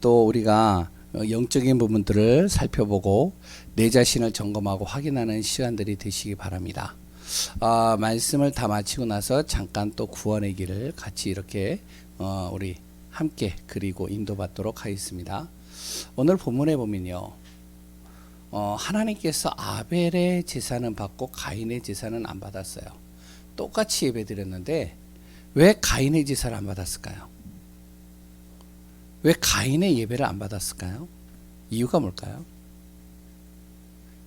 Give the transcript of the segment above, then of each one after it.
또 우리가 영적인 부분들을 살펴보고 내 자신을 점검하고 확인하는 시간들이 되시기 바랍니다. 말씀을 다 마치고 나서 잠깐 또 구원의 길을 같이 이렇게 우리 함께 그리고 인도받도록 하겠습니다. 오늘 본문에 보면요, 하나님께서 아벨의 제사는 받고 가인의 제사는 안 받았어요. 똑같이 예배드렸는데 왜 가인의 제사를 안 받았을까요? 왜 가인의 예배를 안 받았을까요? 이유가 뭘까요?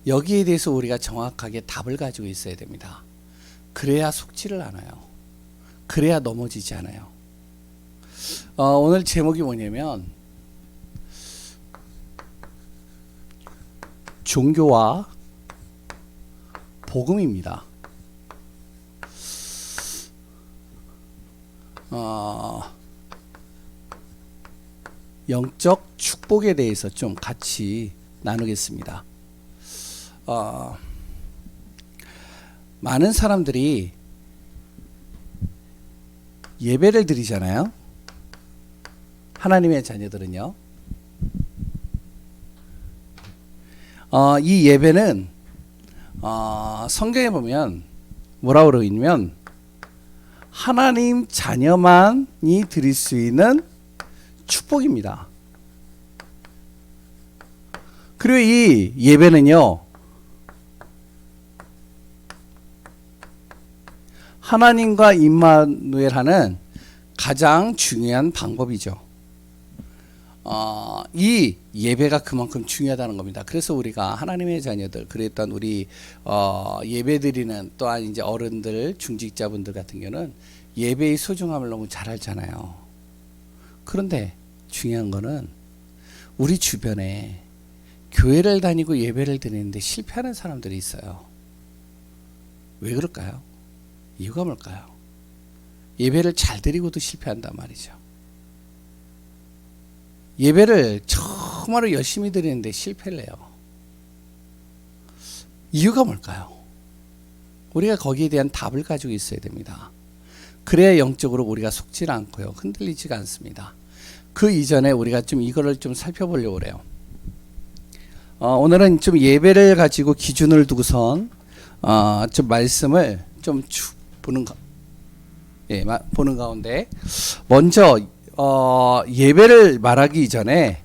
여기에 대해서 우리가 정확하게 답을 가지고 있어야 됩니다. 그래야 속지를 않아요. 그래야 넘어지지 않아요. 오늘 제목이 뭐냐면 종교와 복음입니다. 영적 축복에 대해서 좀 같이 나누겠습니다. 많은 사람들이 예배를 드리잖아요. 하나님의 자녀들은요. 이 예배는 성경에 보면 뭐라고 그러냐면 하나님 자녀만이 드릴 수 있는 축복입니다. 그리고 이 예배는요, 하나님과 임마누엘하는 가장 중요한 방법이죠. 이 예배가 그만큼 중요하다는 겁니다. 그래서 우리가 하나님의 자녀들, 그랬던 우리 예배드리는 또한 이제 어른들, 중직자분들 같은 경우는 예배의 소중함을 너무 잘 알잖아요. 그런데 중요한 거는 우리 주변에 교회를 다니고 예배를 드리는데 실패하는 사람들이 있어요. 왜 그럴까요? 이유가 뭘까요? 예배를 잘 드리고도 실패한단 말이죠. 예배를 정말로 열심히 드리는데 실패를 해요. 이유가 뭘까요? 우리가 거기에 대한 답을 가지고 있어야 됩니다. 그래야 영적으로 우리가 속지 않고요, 흔들리지가 않습니다. 그 이전에 우리가 좀 이거를 좀 살펴보려고 그래요. 오늘은 좀 예배를 가지고 기준을 두고선 좀 말씀을 좀 보는 가운데 먼저 예배를 말하기 전에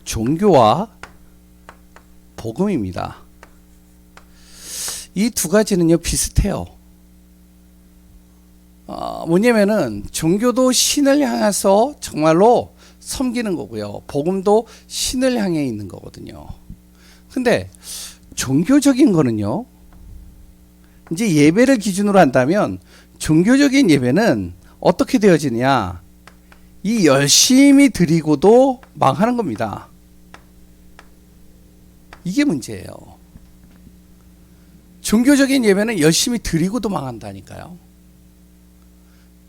종교와 복음입니다. 이 두 가지는요 비슷해요. 뭐냐면은 종교도 신을 향해서 정말로 섬기는 거고요, 복음도 신을 향해 있는 거거든요. 근데 종교적인 거는요, 이제 예배를 기준으로 한다면 종교적인 예배는 어떻게 되어지느냐, 이 열심히 드리고도 망하는 겁니다. 이게 문제예요. 종교적인 예배는 열심히 드리고도 망한다니까요.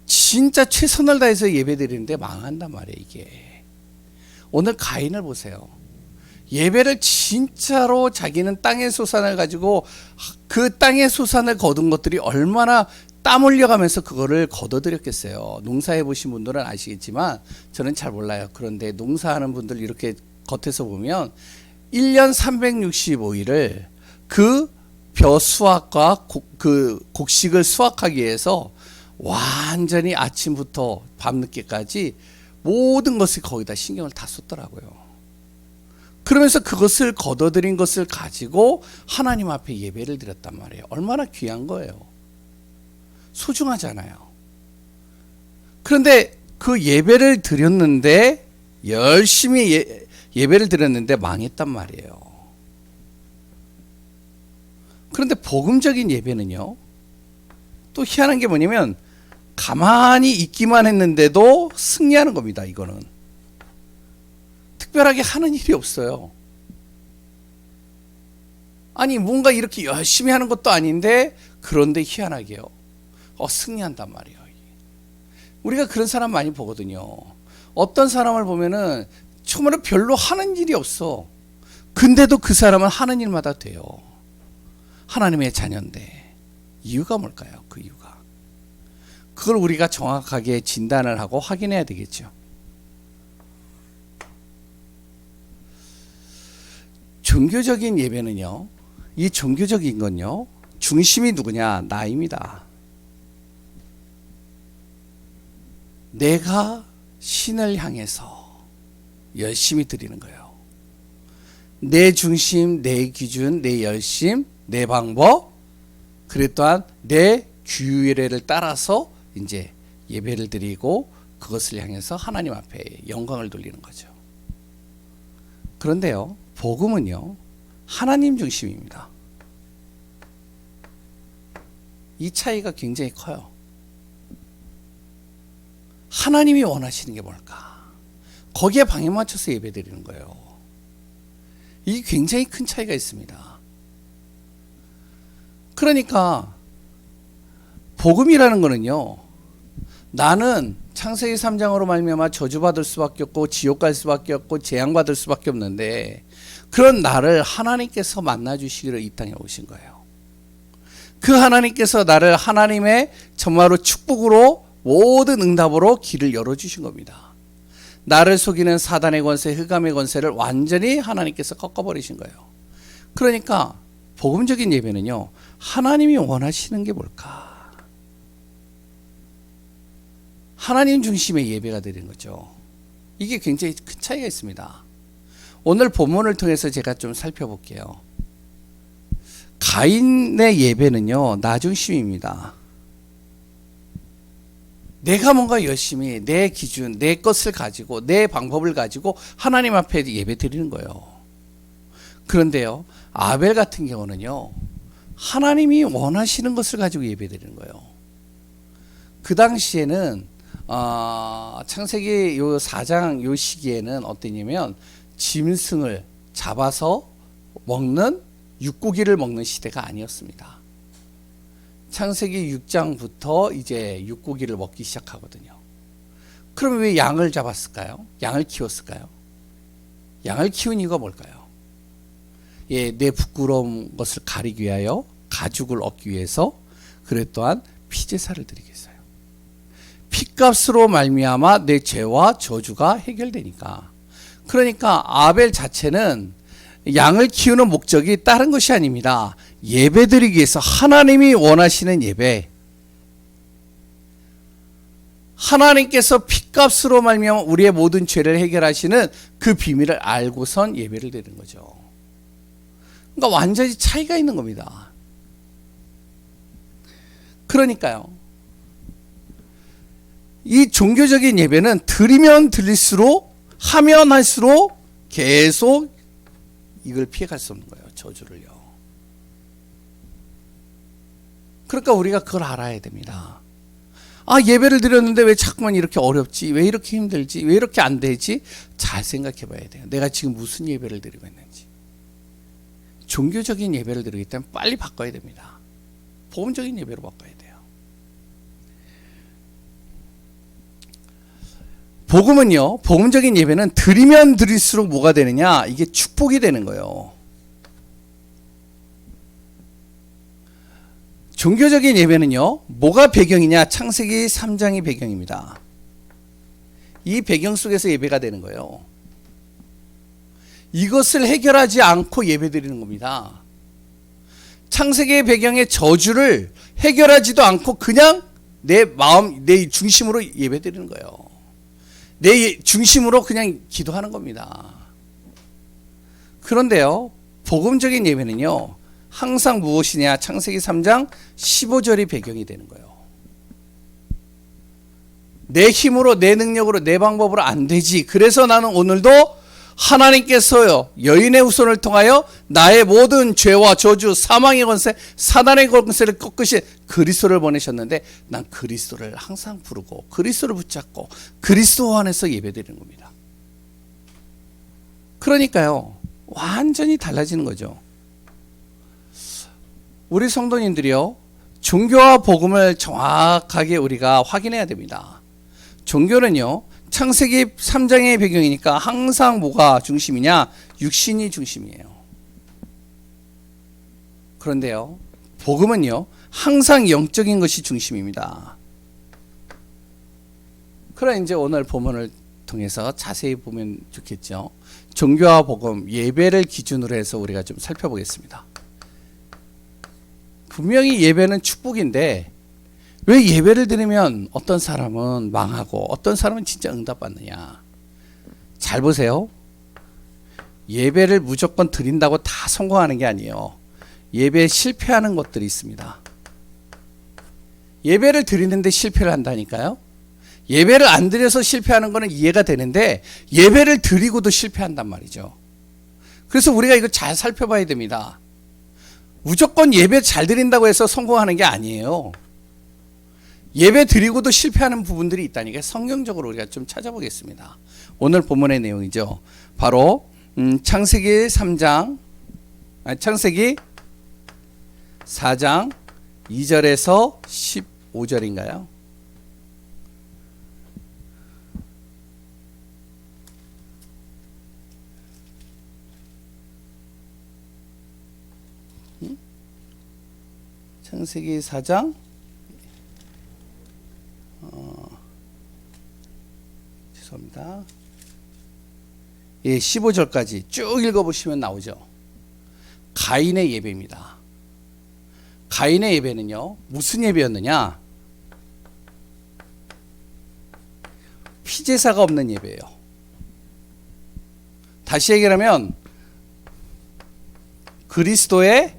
진짜 최선을 다해서 예배 드리는데 망한단 말이에요. 이게 오늘 가인을 보세요. 예배를 진짜로 자기는 땅의 소산을 가지고 그 땅의 소산을 거둔 것들이 얼마나 땀 흘려가면서 그거를 거둬들였겠어요. 농사해 보신 분들은 아시겠지만 저는 잘 몰라요. 그런데 농사하는 분들 이렇게 겉에서 보면 1년 365일을 그 벼 수확과 그 곡식을 수확하기 위해서 완전히 아침부터 밤늦게까지 모든 것을 거기다 신경을 다 쏟더라고요. 그러면서 그것을 거둬들인 것을 가지고 하나님 앞에 예배를 드렸단 말이에요. 얼마나 귀한 거예요. 소중하잖아요. 그런데 그 예배를 드렸는데 열심히 예배를 드렸는데 망했단 말이에요. 그런데 복음적인 예배는요, 또 희한한 게 뭐냐면 가만히 있기만 했는데도 승리하는 겁니다. 이거는 특별하게 하는 일이 없어요. 아니 뭔가 이렇게 열심히 하는 것도 아닌데 그런데 희한하게요, 승리한단 말이에요. 우리가 그런 사람 많이 보거든요. 어떤 사람을 보면은 정말 별로 하는 일이 없어. 근데도 그 사람은 하는 일마다 돼요. 하나님의 자녀인데. 이유가 뭘까요? 그 이유가. 그걸 우리가 정확하게 진단을 하고 확인해야 되겠죠. 종교적인 예배는요, 이 종교적인 건요, 중심이 누구냐? 나입니다. 내가 신을 향해서 열심히 드리는 거예요. 내 중심, 내 기준, 내 열심, 내 방법, 그리고 또한 내 규례를 따라서 이제 예배를 드리고 그것을 향해서 하나님 앞에 영광을 돌리는 거죠. 그런데요, 복음은요, 하나님 중심입니다. 이 차이가 굉장히 커요. 하나님이 원하시는 게 뭘까? 거기에 방향 맞춰서 예배 드리는 거예요. 이게 굉장히 큰 차이가 있습니다. 그러니까 복음이라는 거는요, 나는 창세기 3장으로 말미암아 저주받을 수밖에 없고 지옥 갈 수밖에 없고 재앙받을 수밖에 없는데, 그런 나를 하나님께서 만나주시기를 이 땅에 오신 거예요. 그 하나님께서 나를 하나님의 정말로 축복으로 모든 응답으로 길을 열어주신 겁니다. 나를 속이는 사단의 권세, 흑암의 권세를 완전히 하나님께서 꺾어버리신 거예요. 그러니까 복음적인 예배는요, 하나님이 원하시는 게 뭘까? 하나님 중심의 예배가 되는 거죠. 이게 굉장히 큰 차이가 있습니다. 오늘 본문을 통해서 제가 좀 살펴볼게요. 가인의 예배는요, 나 중심입니다. 내가 뭔가 열심히 내 기준, 내 것을 가지고 내 방법을 가지고 하나님 앞에 예배 드리는 거예요. 그런데요, 아벨 같은 경우는요, 하나님이 원하시는 것을 가지고 예배 드리는 거예요. 그 당시에는 창세기 요 4장 요 시기에는 어떠냐면 짐승을 잡아서 먹는 육고기를 먹는 시대가 아니었습니다. 창세기 6장부터 이제 육고기를 먹기 시작하거든요. 그럼 왜 양을 잡았을까요? 양을 키웠을까요? 양을 키운 이유가 뭘까요? 예, 내 부끄러운 것을 가리기 위하여, 가죽을 얻기 위해서, 그래 또한 피제사를 드리기 위해서요. 피값으로 말미암아 내 죄와 저주가 해결되니까. 그러니까 아벨 자체는 양을 키우는 목적이 다른 것이 아닙니다. 예배드리기 위해서, 하나님이 원하시는 예배, 하나님께서 피값으로 말미암아 우리의 모든 죄를 해결하시는 그 비밀을 알고선 예배를 드리는 거죠. 그러니까 완전히 차이가 있는 겁니다. 그러니까요, 이 종교적인 예배는 드리면 드릴수록, 하면 할수록 계속 이걸 피해갈 수 없는 거예요. 저주를요. 그러니까 우리가 그걸 알아야 됩니다. 아, 예배를 드렸는데 왜 자꾸만 이렇게 어렵지? 왜 이렇게 힘들지? 왜 이렇게 안 되지? 잘 생각해 봐야 돼요. 내가 지금 무슨 예배를 드리고 있는지. 종교적인 예배를 드리기 때문에 빨리 바꿔야 됩니다. 복음적인 예배로 바꿔야 돼요. 복음은요, 복음적인 예배는 드리면 드릴수록 뭐가 되느냐? 이게 축복이 되는 거예요. 종교적인 예배는요, 뭐가 배경이냐? 창세기 3장이 배경입니다. 이 배경 속에서 예배가 되는 거예요. 이것을 해결하지 않고 예배 드리는 겁니다. 창세기의 배경의 저주를 해결하지도 않고 그냥 내 마음, 내 중심으로 예배 드리는 거예요. 내 중심으로 그냥 기도하는 겁니다. 그런데요, 복음적인 예배는요, 항상 무엇이냐? 창세기 3장 15절이 배경이 되는 거예요. 내 힘으로, 내 능력으로, 내 방법으로 안 되지. 그래서 나는 오늘도 하나님께서요, 여인의 후손을 통하여 나의 모든 죄와 저주, 사망의 권세, 사단의 권세를 꺾으신 그리스도를 보내셨는데, 난 그리스도를 항상 부르고 그리스도를 붙잡고 그리스도 안에서 예배드리는 겁니다. 그러니까요, 완전히 달라지는 거죠. 우리 성도님들이요, 종교와 복음을 정확하게 우리가 확인해야 됩니다. 종교는요, 창세기 3장의 배경이니까 항상 뭐가 중심이냐? 육신이 중심이에요. 그런데요, 복음은요, 항상 영적인 것이 중심입니다. 그럼 이제 오늘 본문을 통해서 자세히 보면 좋겠죠. 종교와 복음, 예배를 기준으로 해서 우리가 좀 살펴보겠습니다. 분명히 예배는 축복인데 왜 예배를 드리면 어떤 사람은 망하고 어떤 사람은 진짜 응답받느냐. 잘 보세요. 예배를 무조건 드린다고 다 성공하는 게 아니에요. 예배에 실패하는 것들이 있습니다. 예배를 드리는데 실패를 한다니까요. 예배를 안 드려서 실패하는 거는 이해가 되는데 예배를 드리고도 실패한단 말이죠. 그래서 우리가 이거 잘 살펴봐야 됩니다. 무조건 예배 잘 드린다고 해서 성공하는 게 아니에요. 예배 드리고도 실패하는 부분들이 있다니까 성경적으로 우리가 좀 찾아보겠습니다. 오늘 본문의 내용이죠. 바로 창세기 4장 2절에서 15절인가요? 창세기 4장 죄송합니다. 예, 15절까지 쭉 읽어보시면 나오죠. 가인의 예배입니다. 가인의 예배는요, 무슨 예배였느냐? 피제사가 없는 예배예요. 다시 얘기하면 그리스도의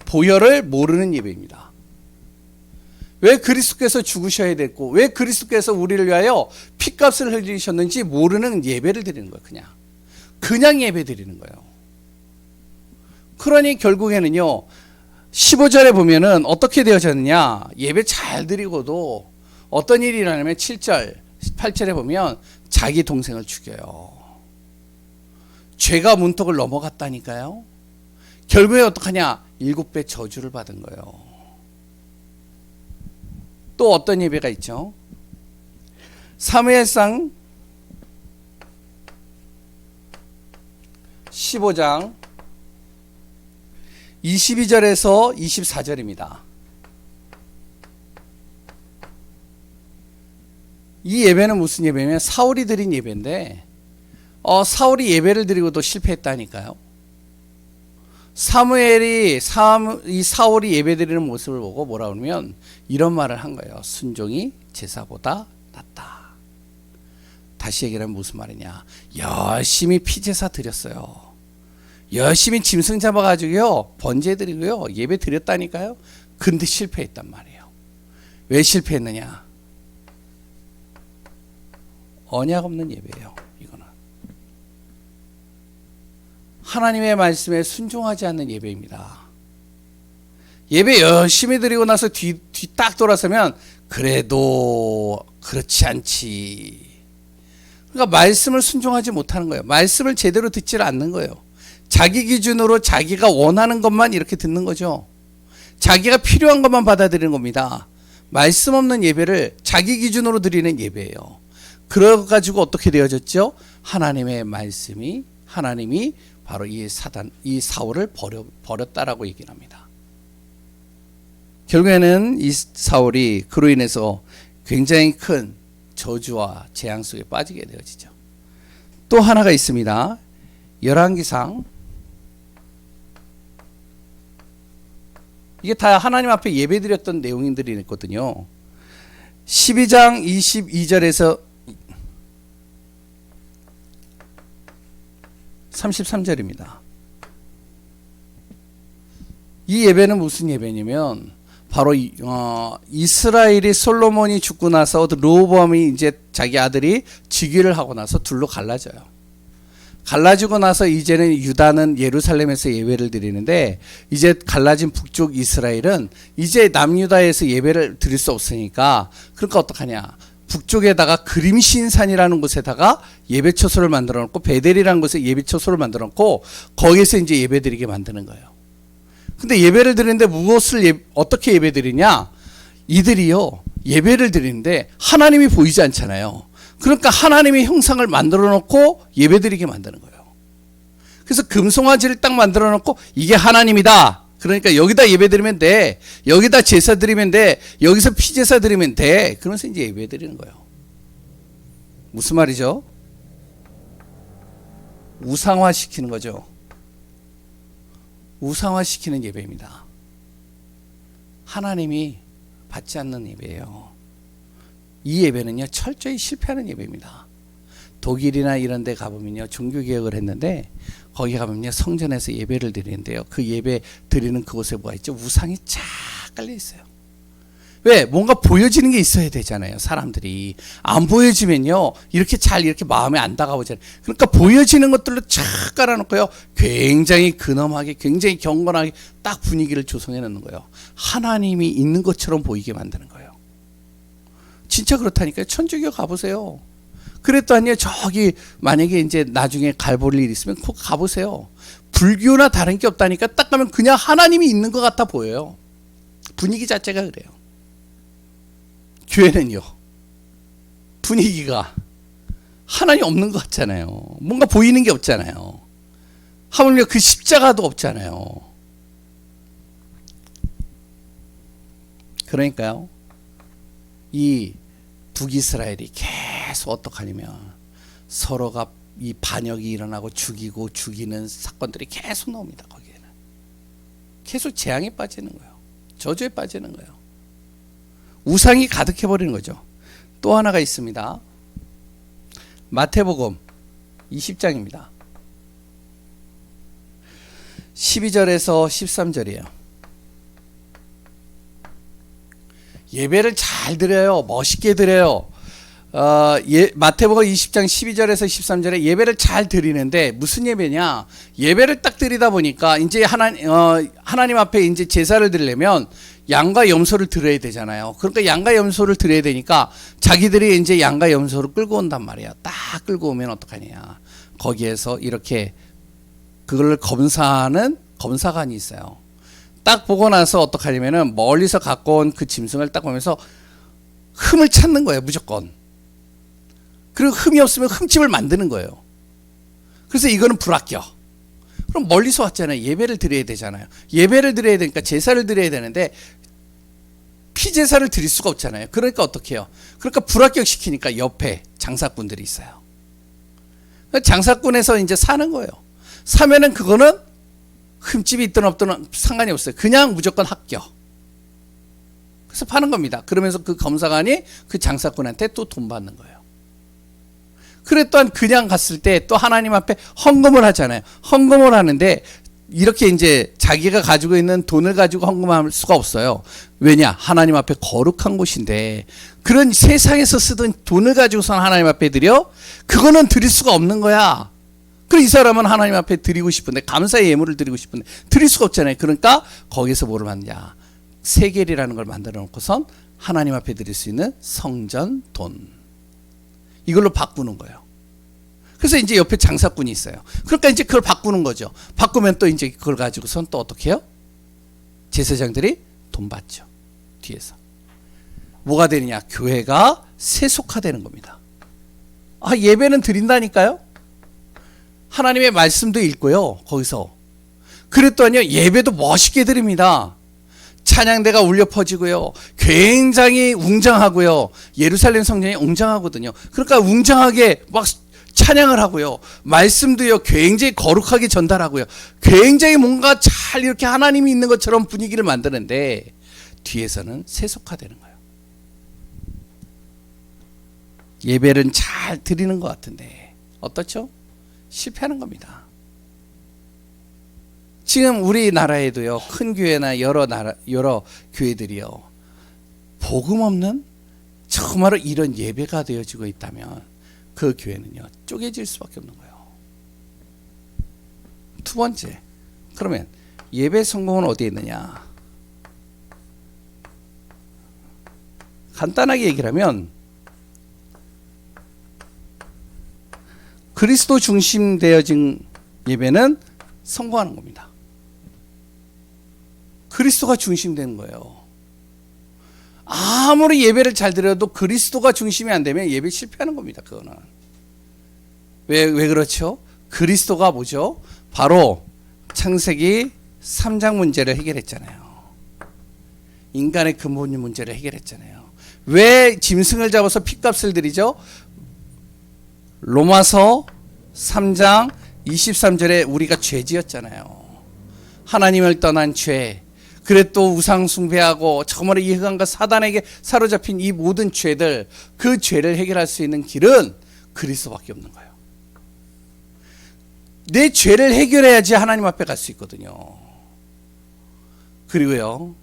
보혈을 모르는 예배입니다. 왜 그리스도께서 죽으셔야 됐고 왜 그리스도께서 우리를 위하여 피값을 흘리셨는지 모르는 예배를 드리는 거예요. 그냥 예배 드리는 거예요. 그러니 결국에는요 15절에 보면은 어떻게 되어졌느냐, 예배 잘 드리고도 어떤 일이 일어나냐면 7절 8절에 보면 자기 동생을 죽여요. 죄가 문턱을 넘어갔다니까요. 결국에 어떡하냐, 7배 저주를 받은 거예요. 또 어떤 예배가 있죠? 사무엘상 15장 22절에서 24절입니다. 이 예배는 무슨 예배냐면 사울이 드린 예배인데 사울이 예배를 드리고도 실패했다니까요. 사무엘이 이 사울이 예배드리는 모습을 보고 뭐라 그러면 이런 말을 한 거예요. 순종이 제사보다 낫다. 다시 얘기하면 무슨 말이냐, 열심히 피제사 드렸어요. 열심히 짐승 잡아가지고요 번제 드리고요 예배 드렸다니까요. 근데 실패했단 말이에요. 왜 실패했느냐, 언약 없는 예배예요. 이거는 하나님의 말씀에 순종하지 않는 예배입니다. 예배 열심히 드리고 나서 뒤 딱 돌아서면 그래도 그렇지 않지. 그러니까 말씀을 순종하지 못하는 거예요. 말씀을 제대로 듣지 않는 거예요. 자기 기준으로 자기가 원하는 것만 이렇게 듣는 거죠. 자기가 필요한 것만 받아들이는 겁니다. 말씀 없는 예배를 자기 기준으로 드리는 예배예요. 그래가지고 어떻게 되어졌죠? 하나님의 말씀이, 하나님이 바로 이 사울을 버렸다라고 얘기를 합니다. 결국에는 이 사울이 그로 인해서 굉장히 큰 저주와 재앙 속에 빠지게 되어지죠. 또 하나가 있습니다. 열왕기상, 이게 다 하나님 앞에 예배드렸던 내용들이 있거든요. 12장 22절에서 33절입니다. 이 예배는 무슨 예배냐면 바로 이스라엘이 솔로몬이 죽고 나서 르호보암이 이제 자기 아들이 즉위를 하고 나서 둘로 갈라져요. 갈라지고 나서 이제는 유다는 예루살렘에서 예배를 드리는데 이제 갈라진 북쪽 이스라엘은 이제 남유다에서 예배를 드릴 수 없으니까 그러니까 어떡하냐, 북쪽에다가 그림신산이라는 곳에다가 예배처소를 만들어 놓고 베델이라는 곳에 예배처소를 만들어 놓고 거기서 이제 예배 드리게 만드는 거예요. 근데 예배를 드리는데 어떻게 예배 드리냐, 이들이요 예배를 드리는데 하나님이 보이지 않잖아요. 그러니까 하나님의 형상을 만들어 놓고 예배 드리게 만드는 거예요. 그래서 금송아지를 딱 만들어 놓고 이게 하나님이다 그러니까 여기다 예배 드리면 돼. 여기다 제사 드리면 돼. 여기서 피제사 드리면 돼. 그러면서 이제 예배 드리는 거예요. 무슨 말이죠? 우상화시키는 거죠. 우상화시키는 예배입니다. 하나님이 받지 않는 예배예요. 이 예배는요, 철저히 실패하는 예배입니다. 독일이나 이런 데 가보면요, 종교개혁을 했는데 거기 가보면요, 성전에서 예배를 드리는데요, 그 예배 드리는 그곳에 뭐가 있죠? 우상이 쫙 깔려 있어요. 왜? 뭔가 보여지는 게 있어야 되잖아요. 사람들이 안 보여지면요, 이렇게 잘 이렇게 마음에 안 다가오잖아요. 그러니까 보여지는 것들로 쫙 깔아놓고요, 굉장히 근엄하게, 굉장히 경건하게 딱 분위기를 조성해 놓는 거예요. 하나님이 있는 것처럼 보이게 만드는 거예요. 진짜 그렇다니까요. 천주교 가보세요. 그랬더니요, 저기 만약에 이제 나중에 갈볼 일 있으면 꼭 가보세요. 불교나 다른 게 없다니까. 딱 가면 그냥 하나님이 있는 것 같아 보여요. 분위기 자체가 그래요. 교회는요, 분위기가 하나님 없는 것 같잖아요. 뭔가 보이는 게 없잖아요. 하물며 그 십자가도 없잖아요. 그러니까요, 이 북이스라엘이 계속 어떡하냐면 서로가 이 반역이 일어나고 죽이고 죽이는 사건들이 계속 나옵니다. 거기에는 계속 재앙에 빠지는 거예요. 저주에 빠지는 거예요. 우상이 가득해버리는 거죠. 또 하나가 있습니다. 마태복음 20장입니다. 12절에서 13절이에요. 예배를 잘 드려요. 멋있게 드려요. 마태복음 20장 12절에서 13절에 예배를 잘 드리는데 무슨 예배냐? 예배를 딱 드리다 보니까 이제 하나님 앞에 이제 제사를 드리려면 양과 염소를 드려야 되잖아요. 그러니까 양과 염소를 드려야 되니까 자기들이 이제 양과 염소를 끌고 온단 말이야. 딱 끌고 오면 어떡하냐? 거기에서 이렇게 그걸 검사하는 검사관이 있어요. 딱 보고 나서 어떡하냐면은 멀리서 갖고 온 그 짐승을 딱 보면서 흠을 찾는 거예요, 무조건. 그리고 흠이 없으면 흠집을 만드는 거예요. 그래서 이거는 불합격. 그럼 멀리서 왔잖아요. 예배를 드려야 되잖아요. 예배를 드려야 되니까 제사를 드려야 되는데 피제사를 드릴 수가 없잖아요. 그러니까 어떻게 해요? 그러니까 불합격 시키니까 옆에 장사꾼들이 있어요. 장사꾼에서 이제 사는 거예요. 사면은 그거는 흠집이 있든 없든 상관이 없어요. 그냥 무조건 합격. 그래서 파는 겁니다. 그러면서 그 검사관이 그 장사꾼한테 또 돈 받는 거예요. 그래 또한 그냥 갔을 때 또 하나님 앞에 헌금을 하잖아요. 헌금을 하는데 이렇게 이제 자기가 가지고 있는 돈을 가지고 헌금할 수가 없어요. 왜냐? 하나님 앞에 거룩한 곳인데 그런 세상에서 쓰던 돈을 가지고선 하나님 앞에 드려? 그거는 드릴 수가 없는 거야. 그럼 이 사람은 하나님 앞에 드리고 싶은데 감사의 예물을 드리고 싶은데 드릴 수가 없잖아요. 그러니까 거기서 뭐를 만드냐? 세겔이라는 걸 만들어 놓고선 하나님 앞에 드릴 수 있는 성전 돈 이걸로 바꾸는 거예요. 그래서 이제 옆에 장사꾼이 있어요. 그러니까 이제 그걸 바꾸는 거죠. 바꾸면 또 이제 그걸 가지고선 또 어떻게 해요? 제사장들이 돈 받죠. 뒤에서. 뭐가 되느냐? 교회가 세속화되는 겁니다. 아, 예배는 드린다니까요? 하나님의 말씀도 읽고요. 거기서. 그랬더니요. 예배도 멋있게 드립니다. 찬양대가 울려 퍼지고요. 굉장히 웅장하고요. 예루살렘 성전이 웅장하거든요. 그러니까 웅장하게 막 찬양을 하고요. 말씀도요. 굉장히 거룩하게 전달하고요. 굉장히 뭔가 잘 이렇게 하나님이 있는 것처럼 분위기를 만드는데 뒤에서는 세속화되는 거예요. 예배는 잘 드리는 것 같은데 어떻죠? 실패하는 겁니다. 지금 우리나라에도요, 큰 교회나 여러 교회들이요, 복음 없는 정말로 이런 예배가 되어지고 있다면 그 교회는요, 쪼개질 수밖에 없는 거예요. 두 번째, 그러면 예배 성공은 어디에 있느냐? 간단하게 얘기를 하면 그리스도 중심되어진 예배는 성공하는 겁니다. 그리스도가 중심되는 거예요. 아무리 예배를 잘 드려도 그리스도가 중심이 안 되면 예배 실패하는 겁니다. 그거는. 왜 그렇죠? 그리스도가 뭐죠? 바로 창세기 3장 문제를 해결했잖아요. 인간의 근본 문제를 해결했잖아요. 왜 짐승을 잡아서 핏값을 드리죠? 로마서 3장 23절에 우리가 죄지었잖아요. 하나님을 떠난 죄, 그래 또 우상 숭배하고 정말 이 흑암과 사단에게 사로잡힌 이 모든 죄들, 그 죄를 해결할 수 있는 길은 그리스도밖에 없는 거예요. 내 죄를 해결해야지 하나님 앞에 갈 수 있거든요. 그리고요,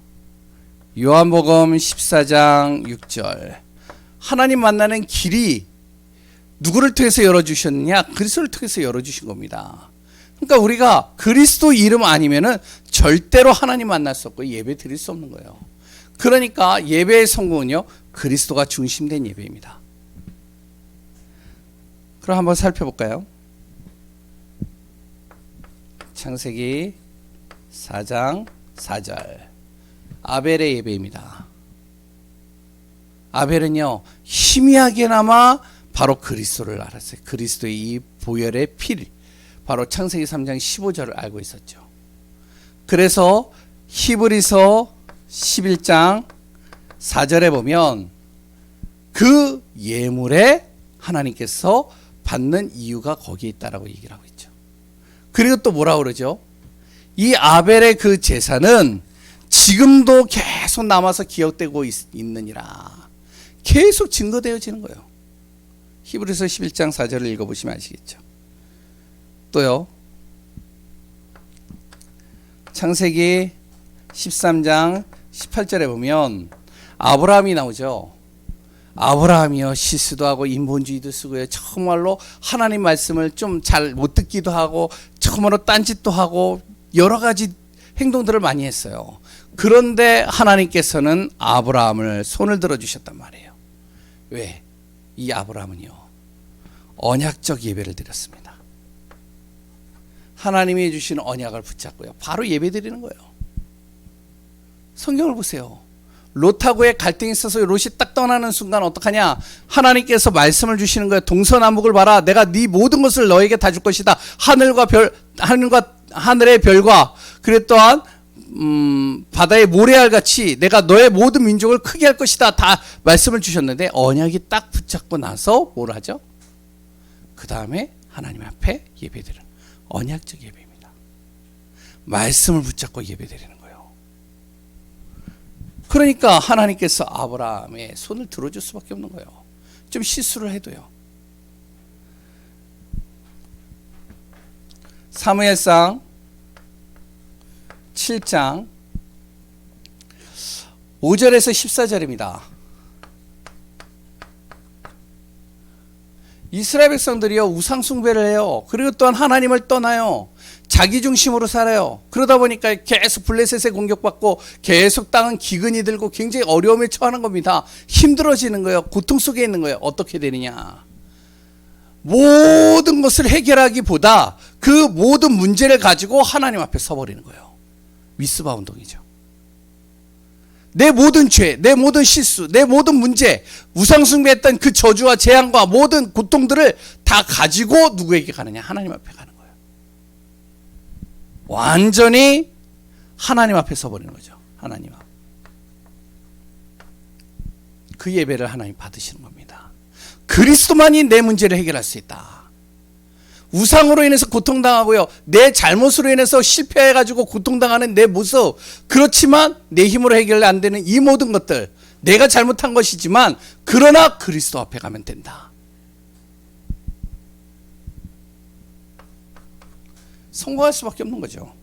요한복음 14장 6절, 하나님 만나는 길이 누구를 통해서 열어주셨느냐? 그리스도를 통해서 열어주신 겁니다. 그러니까 우리가 그리스도 이름 아니면은 절대로 하나님 만날 수 없고 예배 드릴 수 없는 거예요. 그러니까 예배의 성공은요, 그리스도가 중심된 예배입니다. 그럼 한번 살펴볼까요? 창세기 4장 4절, 아벨의 예배입니다. 아벨은요, 희미하게나마 바로 그리스도를 알았어요. 그리스도의 이 보혈의 피, 바로 창세기 3장 15절을 알고 있었죠. 그래서 히브리서 11장 4절에 보면 그 예물에 하나님께서 받는 이유가 거기에 있다라고 얘기를 하고 있죠. 그리고 또 뭐라 그러죠? 이 아벨의 그 제사는 지금도 계속 남아서 기억되고 있느니라. 계속 증거되어지는 거예요. 히브리서 11장 4절을 읽어보시면 아시겠죠. 또요, 창세기 13장 18절에 보면 아브라함이 나오죠. 아브라함이요, 실수도 하고 인본주의도 쓰고요, 정말로 하나님 말씀을 좀 잘 못 듣기도 하고 정말로 딴짓도 하고 여러 가지 행동들을 많이 했어요. 그런데 하나님께서는 아브라함을 손을 들어주셨단 말이에요. 왜? 이 아브라함은요, 언약적 예배를 드렸습니다. 하나님이 해주신 언약을 붙잡고요, 바로 예배 드리는 거예요. 성경을 보세요. 롯하고의 갈등이 있어서 롯이 딱 떠나는 순간 어떡하냐? 하나님께서 말씀을 주시는 거예요. 동서남북을 봐라. 내가 네 모든 것을 너에게 다 줄 것이다. 하늘의 별과 그래 또한 바다의 모래알 같이 내가 너의 모든 민족을 크게 할 것이다. 다 말씀을 주셨는데 언약이 딱 붙잡고 나서 뭘 하죠? 그 다음에 하나님 앞에 예배드리는 언약적 예배입니다. 말씀을 붙잡고 예배드리는 거예요. 그러니까 하나님께서 아브라함의 손을 들어줄 수밖에 없는 거예요. 좀 실수를 해도요. 사무엘상 7장 5절에서 14절입니다. 이스라엘 백성들이요, 우상 숭배를 해요. 그리고 또한 하나님을 떠나요. 자기 중심으로 살아요. 그러다 보니까 계속 블레셋에 공격받고 계속 땅은 기근이 들고 굉장히 어려움에 처하는 겁니다. 힘들어지는 거예요. 고통 속에 있는 거예요. 어떻게 되느냐? 모든 것을 해결하기보다 그 모든 문제를 가지고 하나님 앞에 서버리는 거예요. 미스바 운동이죠. 내 모든 죄, 내 모든 실수, 내 모든 문제, 우상숭배했던 그 저주와 재앙과 모든 고통들을 다 가지고 누구에게 가느냐? 하나님 앞에 가는 거예요. 완전히 하나님 앞에 서버리는 거죠. 하나님 앞. 그 예배를 하나님 받으시는 겁니다. 그리스도만이 내 문제를 해결할 수 있다. 우상으로 인해서 고통당하고요, 내 잘못으로 인해서 실패해가지고 고통당하는 내 모습, 그렇지만 내 힘으로 해결 안 되는 이 모든 것들, 내가 잘못한 것이지만 그러나 그리스도 앞에 가면 된다. 성공할 수밖에 없는 거죠.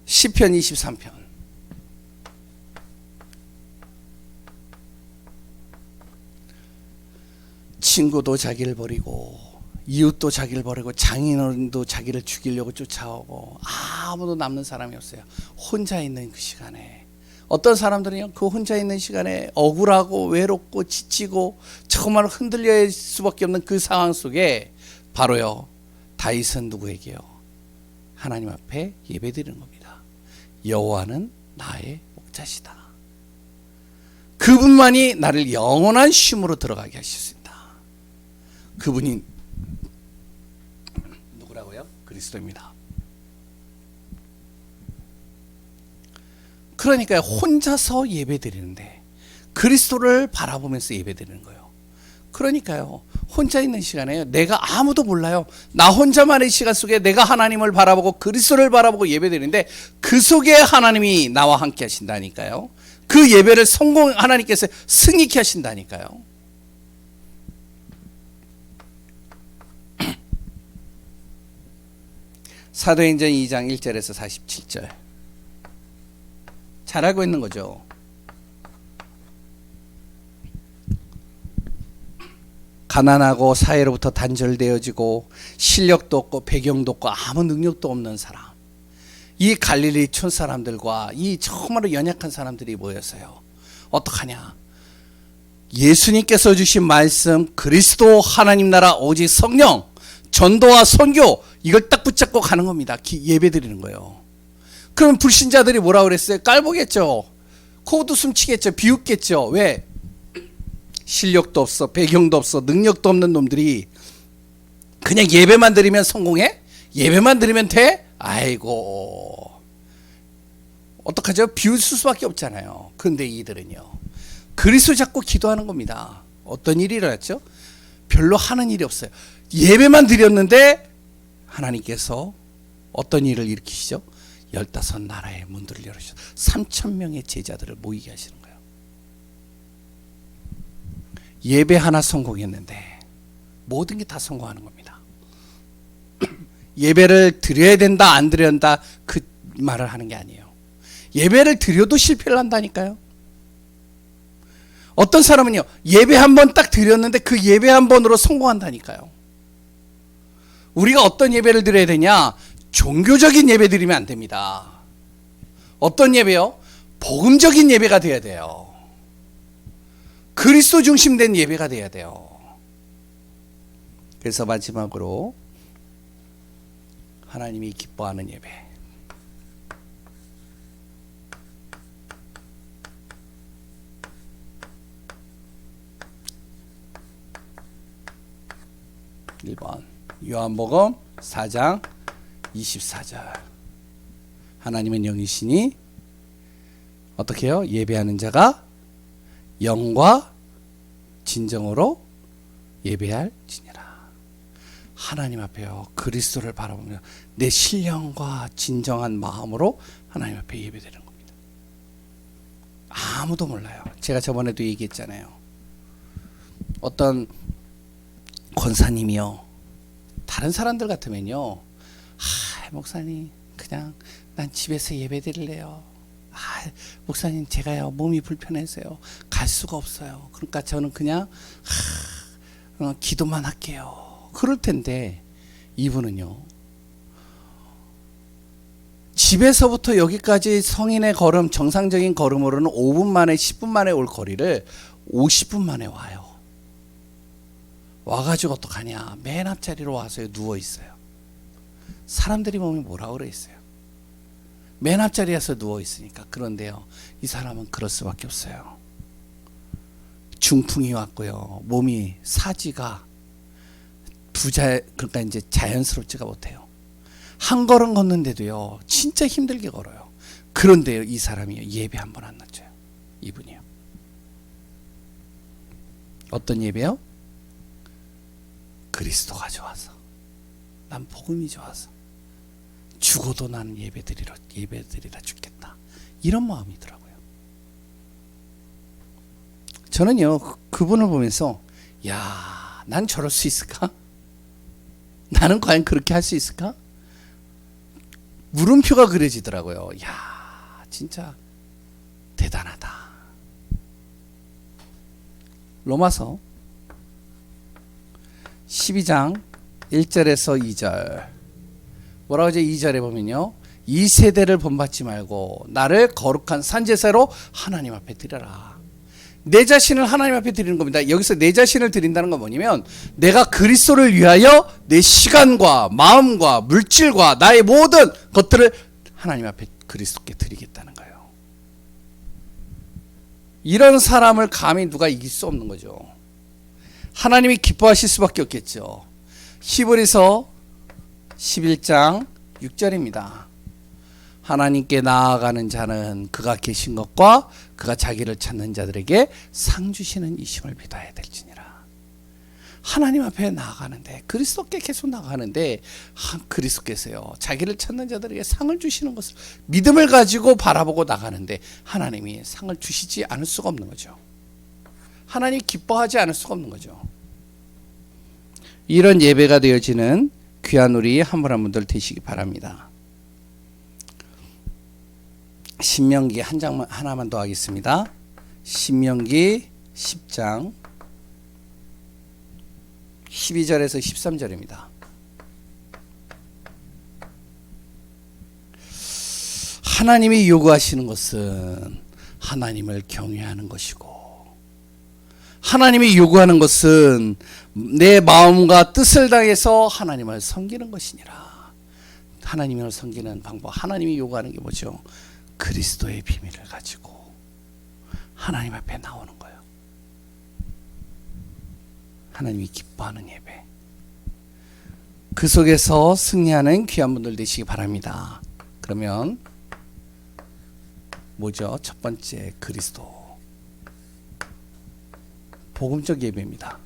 시편 23편. 친구도 자기를 버리고 이웃도 자기를 버리고 장인어른도 자기를 죽이려고 쫓아오고 아무도 남는 사람이 없어요. 혼자 있는 그 시간에 어떤 사람들은요, 그 혼자 있는 시간에 억울하고 외롭고 지치고 정말 흔들릴 수밖에 없는 그 상황 속에 바로요, 다윗은 누구에게요? 하나님 앞에 예배드리는 겁니다. 여호와는 나의 목자시다. 그분만이 나를 영원한 쉼으로 들어가게 하실 수 있다. 그분이 누구라고요? 그리스도입니다. 그러니까 혼자서 예배드리는데 그리스도를 바라보면서 예배드리는 거예요. 그러니까요, 혼자 있는 시간에 내가 아무도 몰라요. 나 혼자만의 시간 속에 내가 하나님을 바라보고 그리스도를 바라보고 예배드리는데 그 속에 하나님이 나와 함께 하신다니까요. 그 예배를 하나님께서 승리케 하신다니까요. 사도행전 2장 1절에서 47절 잘 알고 있는 거죠. 가난하고 사회로부터 단절되어지고 실력도 없고 배경도 없고 아무 능력도 없는 사람, 이 갈릴리 촌 사람들과 이 정말로 연약한 사람들이 모였어요. 어떡하냐, 예수님께서 주신 말씀, 그리스도, 하나님 나라, 오직 성령, 전도와 선교, 이걸 딱 붙잡고 가는 겁니다. 예배 드리는 거예요. 그럼 불신자들이 뭐라 그랬어요? 깔보겠죠. 코웃음 치겠죠. 비웃겠죠. 왜? 실력도 없어, 배경도 없어, 능력도 없는 놈들이 그냥 예배만 드리면 성공해? 예배만 드리면 돼? 아이고, 어떡하죠? 비웃을 수밖에 없잖아요. 그런데 이들은요, 그리스도 잡고 기도하는 겁니다. 어떤 일이 일어났죠? 별로 하는 일이 없어요. 예배만 드렸는데 하나님께서 어떤 일을 일으키시죠? 15나라의 문들을 열으셔서 3,000명의 제자들을 모이게 하시는 거예요. 예배 하나 성공했는데 모든 게 다 성공하는 겁니다. 예배를 드려야 된다, 안 드려야 된다, 그 말을 하는 게 아니에요. 예배를 드려도 실패를 한다니까요. 어떤 사람은요, 예배 한 번 딱 드렸는데 그 예배 한 번으로 성공한다니까요. 우리가 어떤 예배를 드려야 되냐? 종교적인 예배 드리면 안 됩니다. 어떤 예배요? 복음적인 예배가 돼야 돼요. 그리스도 중심된 예배가 돼야 돼요. 그래서 마지막으로 하나님이 기뻐하는 예배. (1번) 요한복음 4장 24절. 하나님은 영이시니 어떻게 해요? 예배하는 자가 영과 진정으로 예배할지니라. 하나님 앞에요, 그리스도를 바라보며 내 신령과 진정한 마음으로 하나님 앞에 예배드리는 겁니다. 아무도 몰라요. 제가 저번에도 얘기했잖아요. 어떤 권사님이요, 다른 사람들 같으면요, 목사님 그냥 난 집에서 예배 드릴래요. 목사님 제가요 몸이 불편해서요 갈 수가 없어요. 그러니까 저는 그냥 기도만 할게요. 그럴 텐데 이분은요, 집에서부터 여기까지 성인의 걸음, 정상적인 걸음으로는 5분 만에 10분 만에 올 거리를 50분 만에 와요. 와가지고 어떡하냐, 맨 앞자리로 와서 누워 있어요. 사람들이 보면 뭐라 그랬어요? 맨 앞자리에서 누워 있으니까. 그런데요, 이 사람은 그럴 수밖에 없어요. 중풍이 왔고요, 몸이 사지가 그러니까 이제 자연스럽지가 못해요. 한 걸음 걷는데도요 진짜 힘들게 걸어요. 그런데요, 이 사람이요 예배 한 번 안 낮춰요. 이분이요. 어떤 예배요? 그리스도가 좋아서, 난 복음이 좋아서, 죽어도 나는 예배드리라 죽겠다, 이런 마음이더라고요. 저는요 그분을 보면서, 야, 난 저럴 수 있을까? 나는 과연 그렇게 할 수 있을까? 물음표가 그려지더라고요. 야, 진짜 대단하다. 로마서 12장 1절에서 2절 뭐라고 하죠? 2절에 보면요, 이 세대를 본받지 말고 나를 거룩한 산제사로 하나님 앞에 드려라. 내 자신을 하나님 앞에 드리는 겁니다. 여기서 내 자신을 드린다는 건 뭐냐면, 내가 그리스도를 위하여 내 시간과 마음과 물질과 나의 모든 것들을 하나님 앞에 그리스도께 드리겠다는 거예요. 이런 사람을 감히 누가 이길 수 없는 거죠. 하나님이 기뻐하실 수밖에 없겠죠. 히브리서 11장 6절입니다. 하나님께 나아가는 자는 그가 계신 것과 그가 자기를 찾는 자들에게 상 주시는 이심을 믿어야 될지니라. 하나님 앞에 나아가는데, 그리스도께 계속 나아가는데, 그리스도께서요 자기를 찾는 자들에게 상을 주시는 것을 믿음을 가지고 바라보고 나가는데 하나님이 상을 주시지 않을 수가 없는 거죠. 하나님이 기뻐하지 않을 수가 없는 거죠. 이런 예배가 되어지는 귀한 우리 한 분 한 분들 되시기 바랍니다. 신명기 한 장만 하나만 더 하겠습니다. 신명기 10장 12절에서 13절입니다. 하나님이 요구하시는 것은 하나님을 경외하는 것이고, 하나님이 요구하는 것은 내 마음과 뜻을 다해서 하나님을 섬기는 것이니라. 하나님을 섬기는 방법, 하나님이 요구하는 게 뭐죠? 그리스도의 비밀을 가지고 하나님 앞에 나오는 거예요. 하나님이 기뻐하는 예배, 그 속에서 승리하는 귀한 분들 되시기 바랍니다. 그러면 뭐죠? 첫 번째, 그리스도, 복음적 예배입니다.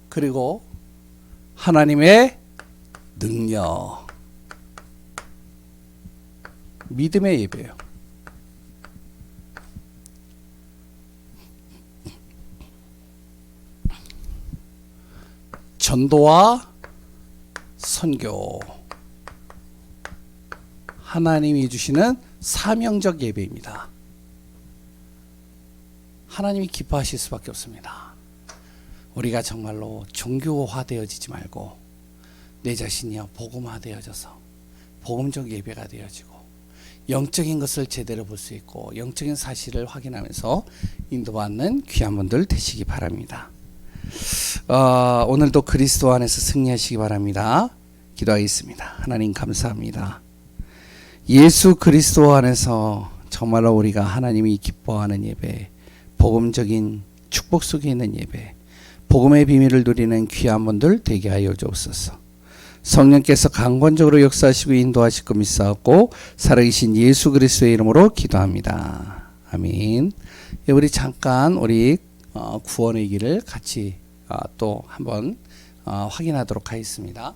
그리고 하나님의 능력, 믿음의 예배예요. 전도와 선교, 하나님이 주시는 사명적 예배입니다. 하나님이 기뻐하실 수밖에 없습니다. 우리가 정말로 종교화되어지지 말고 내 자신이요 복음화되어져서 복음적 예배가 되어지고 영적인 것을 제대로 볼 수 있고 영적인 사실을 확인하면서 인도받는 귀한 분들 되시기 바랍니다. 오늘도 그리스도 안에서 승리하시기 바랍니다. 기도하겠습니다. 하나님 감사합니다. 예수 그리스도 안에서 정말로 우리가 하나님이 기뻐하는 예배, 복음적인 축복 속에 있는 예배, 복음의 비밀을 누리는 귀한 분들 되게 하여 주옵소서. 성령께서 강권적으로 역사하시고 인도하실 것 믿사옵고 살아계신 예수 그리스도의 이름으로 기도합니다. 아멘. 우리 잠깐 우리 구원의 길을 같이 또 한번 확인하도록 하겠습니다.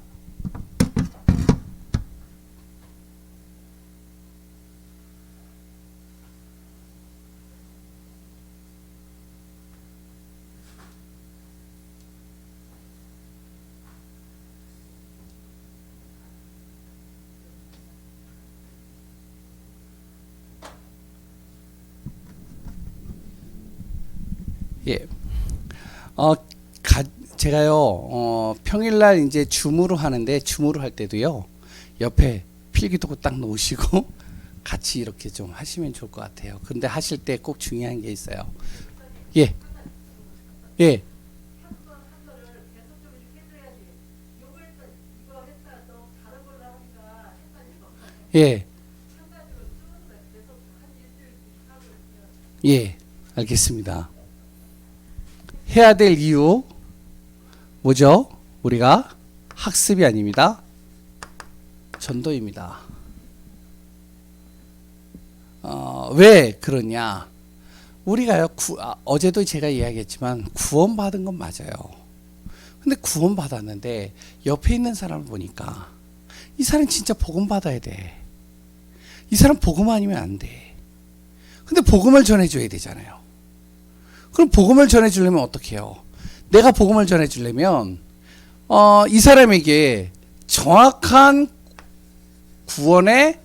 예. 제가요, 평일날 이제 줌으로 하는데, 줌으로 할 때도요, 옆에 필기도구 딱 놓으시고, 같이 이렇게 좀 하시면 좋을 것 같아요. 근데 하실 때 꼭 중요한 게 있어요. 예. 예. 예. 예. 알겠습니다. 해야 될 이유 뭐죠? 우리가 학습이 아닙니다. 전도입니다. 왜 그러냐? 우리가요, 어제도 제가 이야기했지만 구원받은 건 맞아요. 근데 구원받았는데 옆에 있는 사람을 보니까 이 사람 진짜 복음 받아야 돼. 이 사람 복음 아니면 안 돼. 근데 복음을 전해줘야 되잖아요. 그럼 복음을 전해주려면 어떻게 해요? 내가 복음을 전해주려면 이 사람에게 정확한 구원의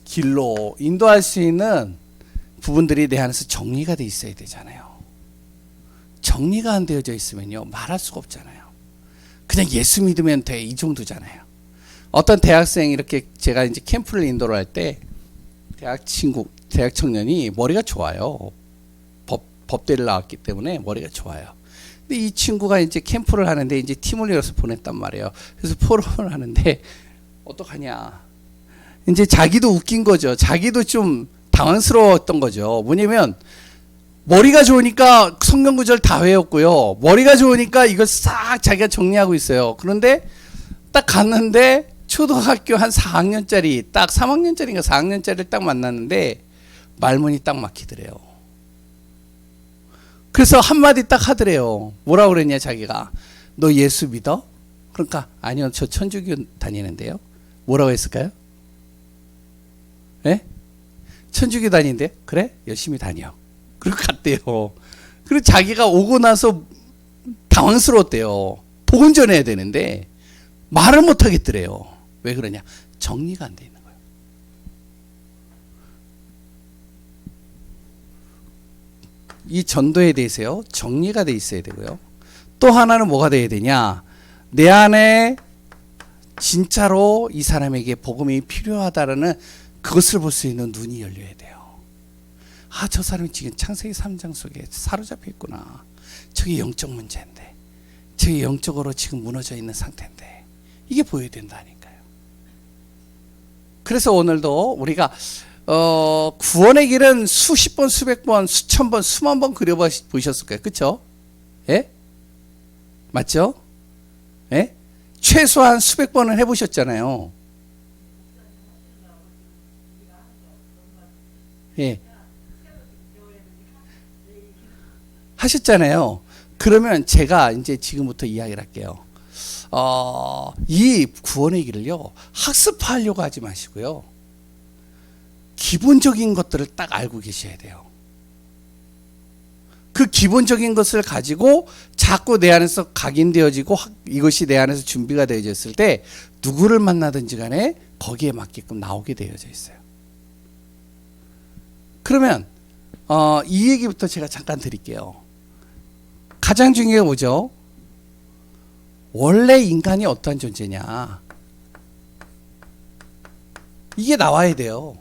길로 인도할 수 있는 부분들이 내 안에서 정리가 돼 있어야 되잖아요. 정리가 안 되어져 있으면요 말할 수가 없잖아요. 그냥 예수 믿으면 돼, 이 정도잖아요. 어떤 대학생 이렇게 제가 이제 캠프를 인도를 할 때 대학 청년이 머리가 좋아요. 법대를 나왔기 때문에 머리가 좋아요. 근데 이 친구가 이제 캠프를 하는데 이제 팀을 이뤄서 보냈단 말이에요. 그래서 포럼을 하는데 어떡하냐. 이제 자기도 웃긴 거죠. 자기도 좀 당황스러웠던 거죠. 뭐냐면 머리가 좋으니까 성경 구절 다 외웠고요. 머리가 좋으니까 이걸 싹 자기가 정리하고 있어요. 그런데 딱 갔는데 초등학교 한 4학년짜리, 딱 3학년짜리인가 4학년짜리를 딱 만났는데 말문이 딱 막히더래요. 그래서 한마디 딱 하더래요. 뭐라고 그랬냐, 자기가. 너 예수 믿어? 그러니까 아니요, 저 천주교 다니는데요. 뭐라고 했을까요? 예? 천주교 다니는데? 그래? 열심히 다녀. 그리고 갔대요. 그리고 자기가 오고 나서 당황스러웠대요. 복음 전해야 되는데 말을 못 하겠더래요. 왜 그러냐? 정리가 안 돼 있는 거예요. 이 전도에 대해서요, 정리가 돼 있어야 되고요. 또 하나는 뭐가 돼야 되냐? 내 안에 진짜로 이 사람에게 복음이 필요하다라는 그것을 볼 수 있는 눈이 열려야 돼요. 아, 저 사람이 지금 창세기 3장 속에 사로잡혀 있구나. 저게 영적 문제인데, 저게 영적으로 지금 무너져 있는 상태인데, 이게 보여야 된다니까요. 그래서 오늘도 우리가 구원의 길은 수십 번, 수백 번, 수천 번, 수만 번 그려보셨을 거예요. 그렇죠? 예? 맞죠? 예? 최소한 수백 번은 해보셨잖아요. 예. 하셨잖아요. 그러면 제가 이제 지금부터 이야기를 할게요. 이 구원의 길을요, 학습하려고 하지 마시고요. 기본적인 것들을 딱 알고 계셔야 돼요. 그 기본적인 것을 가지고 자꾸 내 안에서 각인되어지고 이것이 내 안에서 준비가 되어졌을 때 누구를 만나든지 간에 거기에 맞게끔 나오게 되어져 있어요. 그러면 이 얘기부터 제가 잠깐 드릴게요. 가장 중요한 게 뭐죠? 원래 인간이 어떠한 존재냐? 이게 나와야 돼요.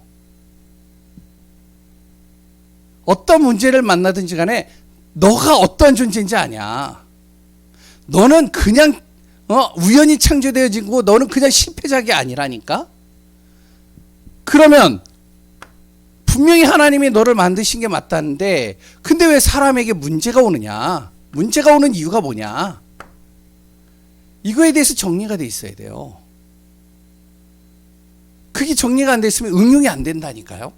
어떤 문제를 만나든지 간에 너가 어떠한 존재인지 아냐. 너는 그냥 우연히 창조되어진 거고 너는 그냥 실패작이 아니라니까. 그러면 분명히 하나님이 너를 만드신 게 맞다는데 근데 왜 사람에게 문제가 오느냐? 문제가 오는 이유가 뭐냐? 이거에 대해서 정리가 돼 있어야 돼요. 그게 정리가 안 됐으면 응용이 안 된다니까요.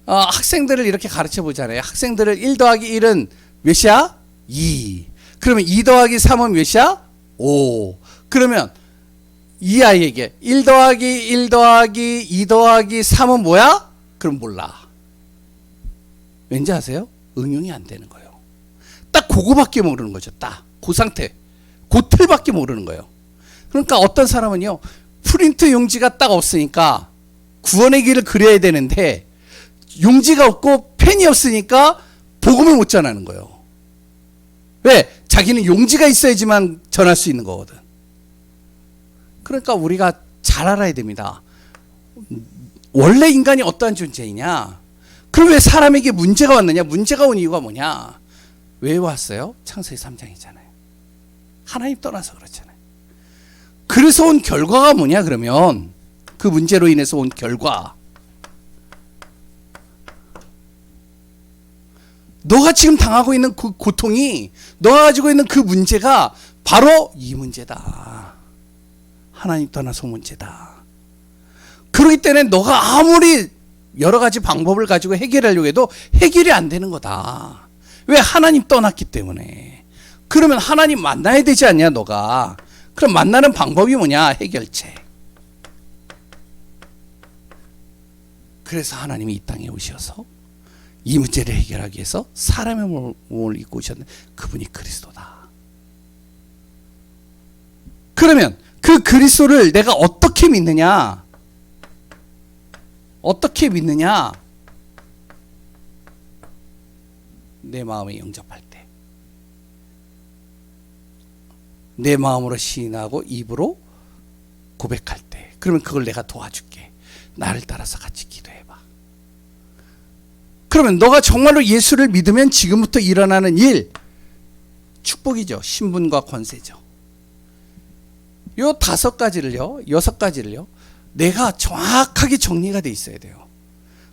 학생들을 이렇게 가르쳐 보잖아요. 학생들을 1 더하기 1은 몇이야? 2. 그러면 2 더하기 3은 몇이야? 5. 그러면 이 아이에게 1 더하기 1 더하기 2 더하기 3은 뭐야? 그럼 몰라. 왠지 아세요? 응용이 안 되는 거예요. 딱 그거밖에 모르는 거죠. 딱 그 상태. 그 틀밖에 모르는 거예요. 그러니까 어떤 사람은요, 프린트 용지가 딱 없으니까 구원의 길을 그려야 되는데 용지가 없고 펜이 없으니까 복음을 못 전하는 거예요. 왜? 자기는 용지가 있어야지만 전할 수 있는 거거든. 그러니까 우리가 잘 알아야 됩니다. 원래 인간이 어떠한 존재이냐? 그럼 왜 사람에게 문제가 왔느냐? 문제가 온 이유가 뭐냐? 왜 왔어요? 창세기 3장이잖아요. 하나님 떠나서 그렇잖아요. 그래서 온 결과가 뭐냐 그러면? 그 문제로 인해서 온 결과. 너가 지금 당하고 있는 그 고통이, 너가 가지고 있는 그 문제가 바로 이 문제다. 하나님 떠나서 문제다. 그렇기 때문에 너가 아무리 여러 가지 방법을 가지고 해결하려고 해도 해결이 안 되는 거다. 왜? 하나님 떠났기 때문에. 그러면 하나님 만나야 되지 않냐 너가. 그럼 만나는 방법이 뭐냐? 해결책. 그래서 하나님이 이 땅에 오셔서 이 문제를 해결하기 위해서 사람의 몸을 입고 오셨는데 그분이 그리스도다. 그러면 그 그리스도를 내가 어떻게 믿느냐? 어떻게 믿느냐? 내 마음에 영접할 때, 내 마음으로 시인하고 입으로 고백할 때, 그러면 그걸 내가 도와줄게. 나를 따라서 같이 기도해봐. 그러면 너가 정말로 예수를 믿으면 지금부터 일어나는 일, 축복이죠. 신분과 권세죠. 요 5가지를요, 6가지를요, 내가 정확하게 정리가 돼 있어야 돼요.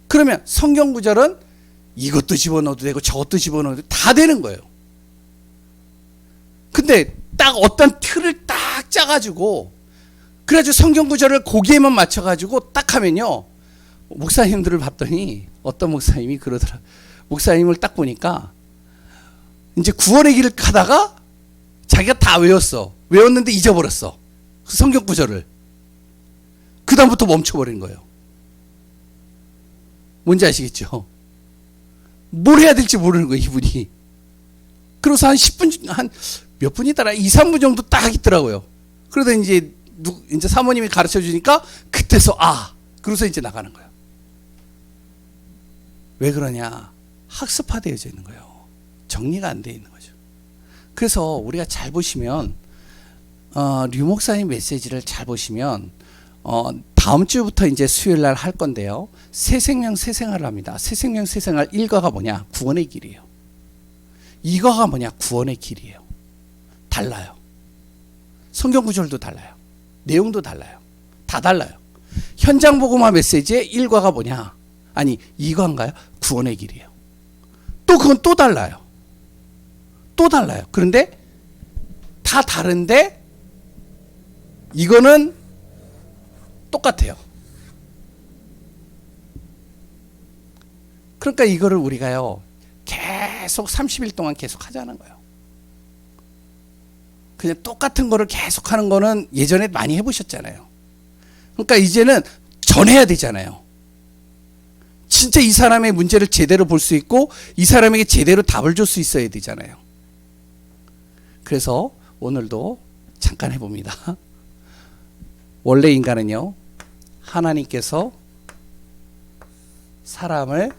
그러면 성경 구절은 이것도 집어넣어도 되고 저것도 집어넣어도 다 되는 거예요. 근데 딱 어떤 틀을 딱 딱 짜가지고 그래가지고 성경 구절을 거기에만 맞춰가지고 딱 하면요, 목사님들을 봤더니 어떤 목사님이 그러더라. 목사님을 딱 보니까 이제 구원의 길을 가다가 자기가 다 외웠는데 잊어버렸어, 그 성경 구절을. 그 다음부터 멈춰버린 거예요. 뭔지 아시겠죠? 뭘 해야 될지 모르는 거예요, 이분이. 그래서 한 10분, 한 몇 분이더라? 2, 3분 정도 딱 있더라고요. 그러다 이제 사모님이 가르쳐 주니까 그때서 그래서 이제 나가는 거예요. 왜 그러냐? 학습화되어져 있는 거예요. 정리가 안 되어 있는 거죠. 그래서 우리가 잘 보시면 류 목사님 메시지를 잘 보시면 다음 주부터 이제 수요일 날 할 건데요. 새 생명 새 생활을 합니다. 새 생명 새 생활 1과가 뭐냐? 구원의 길이에요. 2과가 뭐냐? 구원의 길이에요. 달라요. 성경 구절도 달라요. 내용도 달라요. 다 달라요. 현장 복음화 메시지의 1과가 뭐냐? 아니 2과인가요? 구원의 길이에요. 또 그건 또 달라요. 또 달라요. 그런데 다 다른데 이거는 똑같아요. 그러니까 이거를 우리가요, 계속 30일 동안 계속 하자는 거예요. 그냥 똑같은 거를 계속 하는 거는 예전에 많이 해보셨잖아요. 그러니까 이제는 전해야 되잖아요. 진짜 이 사람의 문제를 제대로 볼 수 있고 이 사람에게 제대로 답을 줄 수 있어야 되잖아요. 그래서 오늘도 잠깐 해봅니다. 원래 인간은요, 하나님께서 사람을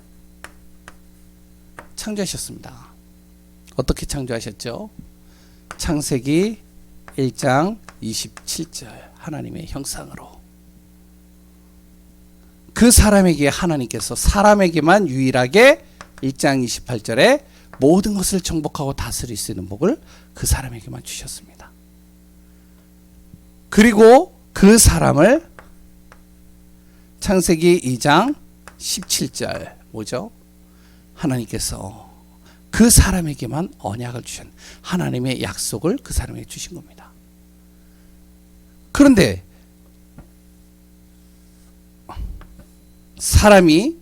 창조하셨습니다. 어떻게 창조하셨죠? 창세기 1장 27절, 하나님의 형상으로. 그 사람에게 하나님께서 사람에게만 유일하게 1장 28절에 모든 것을 정복하고 다스릴 수 있는 복을 그 사람에게만 주셨습니다. 그리고 그 사람을 창세기 2장 17절 뭐죠? 하나님께서 그 사람에게만 언약을 주신, 하나님의 약속을 그 사람에게 주신 겁니다. 그런데 사람이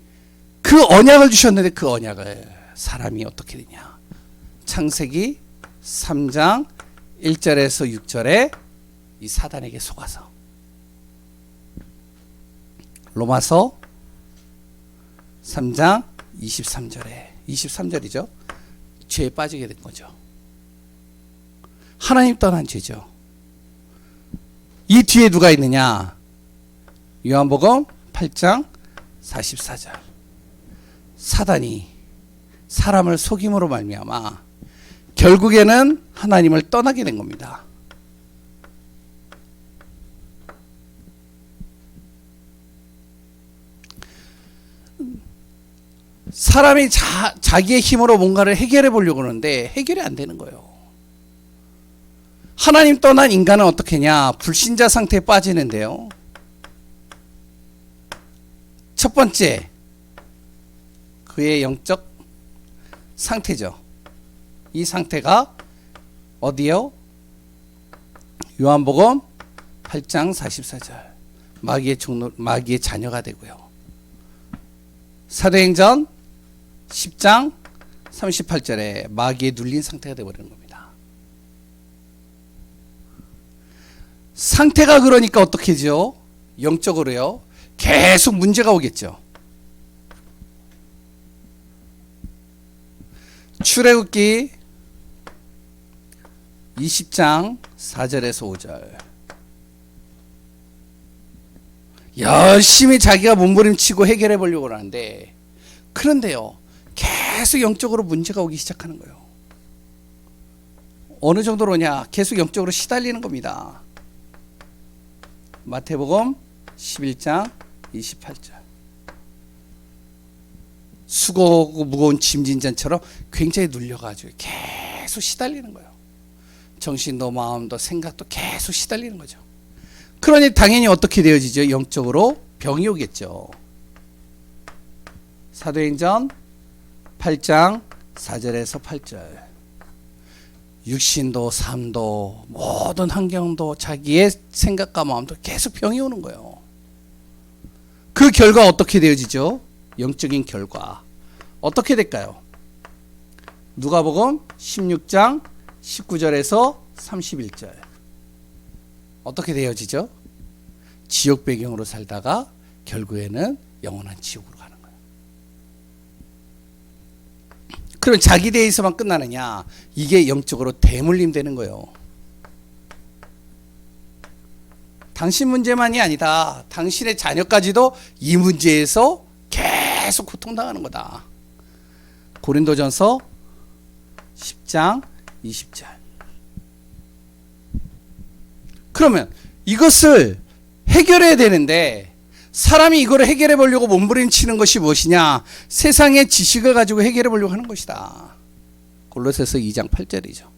그 언약을 주셨는데 그 언약을 사람이 어떻게 되냐? 창세기 3장 1절에서 6절에 이 사단에게 속아서, 로마서 3장 23절이죠. 죄에 빠지게 된 거죠. 하나님 떠난 죄죠. 이 뒤에 누가 있느냐? 요한복음 8장 44절. 사단이 사람을 속임으로 말미암아 결국에는 하나님을 떠나게 된 겁니다. 사람이 자기의 힘으로 뭔가를 해결해 보려고 하는데 해결이 안 되는 거예요. 하나님 떠난 인간은 어떻게 하냐? 불신자 상태에 빠지는데요. 첫 번째, 그의 영적 상태죠. 이 상태가 어디요? 요한복음 8장 44절. 마귀의 자녀가 되고요. 사도행전 10장 38절에 마귀에 눌린 상태가 되어버리는 겁니다. 상태가 그러니까 어떻게 하죠? 영적으로요, 계속 문제가 오겠죠. 출애굽기 20장 4절에서 5절. 열심히 자기가 몸부림치고 해결해 보려고 하는데, 그런데요, 계속 영적으로 문제가 오기 시작하는 거예요. 어느 정도로냐? 계속 영적으로 시달리는 겁니다. 마태복음 11장 28절. 수고하고 무거운 짐진잔처럼 굉장히 눌려가지고 계속 시달리는 거예요. 정신도 마음도 생각도 계속 시달리는 거죠. 그러니 당연히 어떻게 되어지죠? 영적으로 병이 오겠죠. 사도행전 8장 4절에서 8절. 육신도 삶도 모든 환경도 자기의 생각과 마음도 계속 병이 오는 거예요. 그 결과 어떻게 되어지죠? 영적인 결과 어떻게 될까요? 누가복음 16장 19절에서 31절 어떻게 되어지죠? 지옥 배경으로 살다가 결국에는 영원한 지옥으로 가는 거예요. 그럼 자기 대해서만 끝나느냐? 이게 영적으로 대물림 되는 거예요. 당신 문제만이 아니다. 당신의 자녀까지도 이 문제에서 계속 고통당하는 거다. 고린도전서 10장 20절. 그러면 이것을 해결해야 되는데 사람이 이걸 해결해 보려고 몸부림치는 것이 무엇이냐? 세상의 지식을 가지고 해결해 보려고 하는 것이다. 골로새서 2장 8절이죠.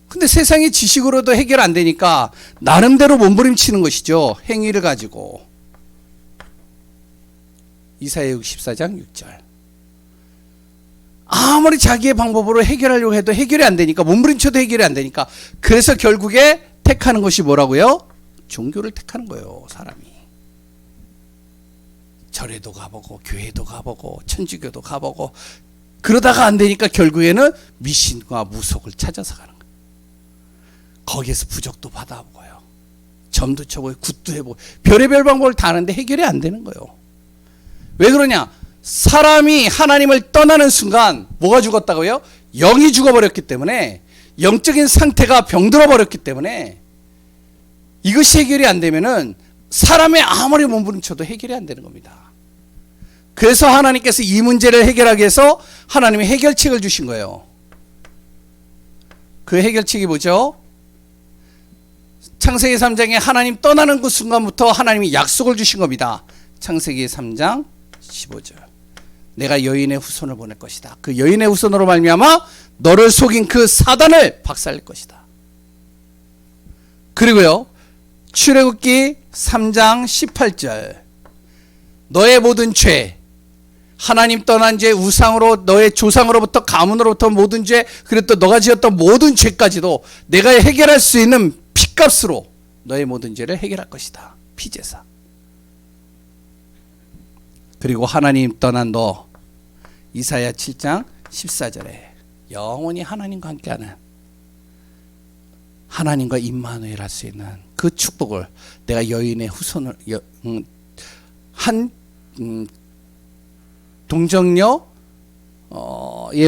근데 세상의 지식으로도 해결 안 되니까 나름대로 몸부림치는 것이죠. 행위를 가지고. 이사야 64장 6절. 아무리 자기의 방법으로 해결하려고 해도 해결이 안 되니까, 몸부림쳐도 해결이 안 되니까, 그래서 결국에 택하는 것이 뭐라고요? 종교를 택하는 거예요, 사람이. 절에도 가보고 교회도 가보고 천주교도 가보고 그러다가 안 되니까 결국에는 미신과 무속을 찾아서 가는 거예요. 거기에서 부적도 받아보고요, 점도 쳐보고 굿도 해보고 별의별 방법을 다 하는데 해결이 안 되는 거예요. 왜 그러냐? 사람이 하나님을 떠나는 순간 뭐가 죽었다고요? 영이 죽어버렸기 때문에, 영적인 상태가 병들어 버렸기 때문에 이것이 해결이 안 되면은 사람의 아무리 몸부림쳐도 해결이 안 되는 겁니다. 그래서 하나님께서 이 문제를 해결하기 위해서 하나님이 해결책을 주신 거예요. 그 해결책이 뭐죠? 창세기 3장에 하나님 떠나는 그 순간부터 하나님이 약속을 주신 겁니다. 창세기 3장 15절. 내가 여인의 후손을 보낼 것이다. 그 여인의 후손으로 말미암아 너를 속인 그 사단을 박살낼 것이다. 그리고요, 출애굽기 3장 18절. 너의 모든 죄, 하나님 떠난 죄, 우상으로 너의 조상으로부터 가문으로부터 모든 죄, 그리고 또 너가 지었던 모든 죄까지도 내가 해결할 수 있는 피값으로 너의 모든 죄를 해결할 것이다. 피제사. 그리고 하나님 떠난 너, 이사야 7장 14절에 영원히 하나님과 함께하는, 하나님과 임마누엘 할 수 있는 그 축복을 내가 여인의 후손을 한 동정녀의